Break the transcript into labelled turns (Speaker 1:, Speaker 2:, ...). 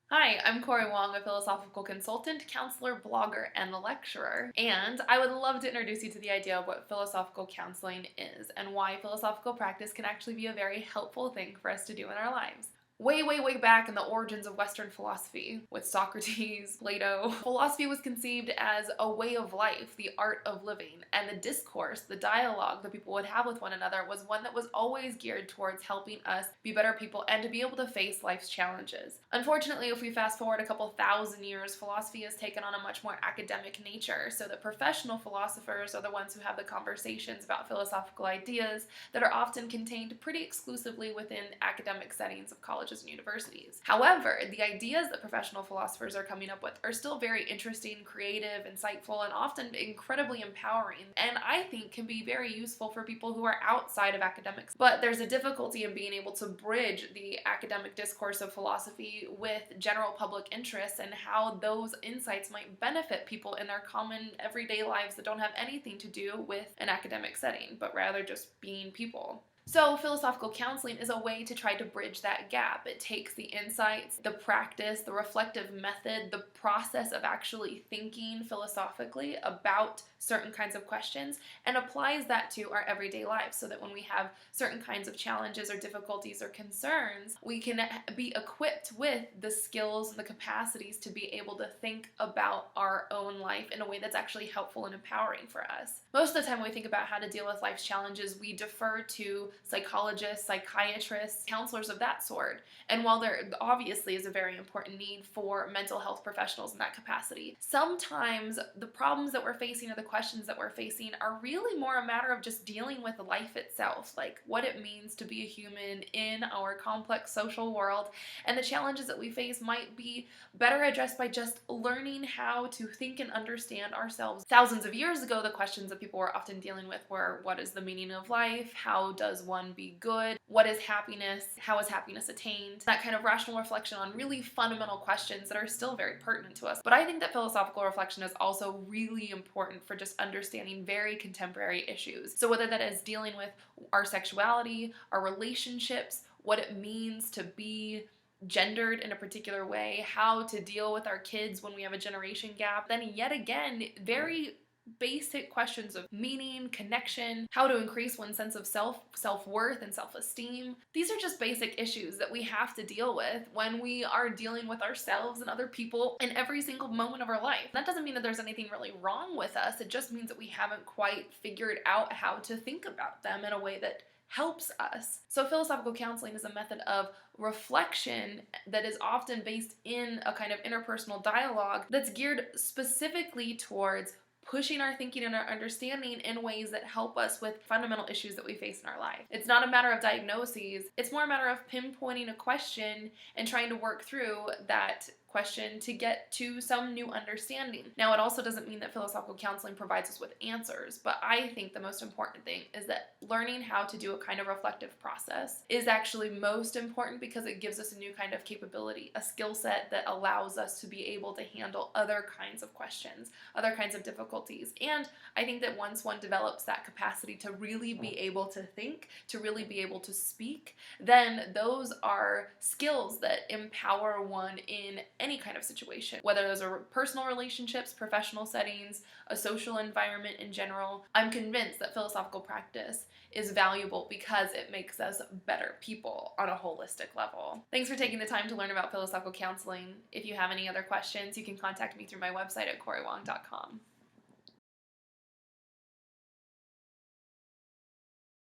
Speaker 1: Hi, I'm Cori Wong, a philosophical consultant, counselor, blogger, and lecturer. And I would love to introduce you to the idea of what philosophical counseling is and why philosophical practice can actually be a very helpful thing for us to do in our lives. Way back in the origins of Western philosophy, with Socrates, Plato, philosophy was conceived as a way of life, the art of living, and the discourse, the dialogue that people would have with one another was one that was always geared towards helping us be better people and to be able to face life's challenges. Unfortunately, if we fast forward a couple thousand years, philosophy has taken on a much more academic nature, so that professional philosophers are the ones who have the conversations about philosophical ideas that are often contained pretty exclusively within academic settings of colleges and universities. However, the ideas that professional philosophers are coming up with are still very interesting, creative, insightful, and often incredibly empowering, and I think can be very useful for people who are outside of academics. But there's a difficulty in being able to bridge the academic discourse of philosophy with general public interests and how those insights might benefit people in their common everyday lives that don't have anything to do with an academic setting, but rather just being people. So, philosophical counseling is a way to try to bridge that gap. It takes the insights, the practice, the reflective method, the process of actually thinking philosophically about certain kinds of questions and applies that to our everyday lives so that when we have certain kinds of challenges or difficulties or concerns, we can be equipped with the skills and the capacities to be able to think about our own life in a way that's actually helpful and empowering for us. Most of the time when we think about how to deal with life's challenges, we defer to psychologists, psychiatrists, counselors of that sort. And while there obviously is a very important need for mental health professionals in that capacity, sometimes the problems that we're facing or the questions that we're facing are really more a matter of just dealing with life itself, like what it means to be a human in our complex social world. And the challenges that we face might be better addressed by just learning how to think and understand ourselves. Thousands of years ago, the questions that people were often dealing with were, what is the meaning of life? How does one be good? What is happiness? How is happiness attained? That kind of rational reflection on really fundamental questions that are still very pertinent to us. But I think that philosophical reflection is also really important for just understanding very contemporary issues. So whether that is dealing with our sexuality, our relationships, what it means to be gendered in a particular way, how to deal with our kids when we have a generation gap, then yet again, very basic questions of meaning, connection, how to increase one's sense of self-worth, and self-esteem. These are just basic issues that we have to deal with when we are dealing with ourselves and other people in every single moment of our life. That doesn't mean that there's anything really wrong with us. It just means that we haven't quite figured out how to think about them in a way that helps us. So philosophical counseling is a method of reflection that is often based in a kind of interpersonal dialogue that's geared specifically towards pushing our thinking and our understanding in ways that help us with fundamental issues that we face in our life. It's not a matter of diagnoses, it's more a matter of pinpointing a question and trying to work through that question to get to some new understanding. Now, it also doesn't mean that philosophical counseling provides us with answers, but I think the most important thing is that learning how to do a kind of reflective process is actually most important because it gives us a new kind of capability, a skill set that allows us to be able to handle other kinds of questions, other kinds of difficulties. And I think that once one develops that capacity to really be able to think, to really be able to speak, then those are skills that empower one in any kind of situation, whether those are personal relationships, professional settings, a social environment in general. I'm convinced that philosophical practice is valuable because it makes us better people on a holistic level. Thanks for taking the time to learn about philosophical counseling. If you have any other questions, you can contact me through my website at coriwong.com.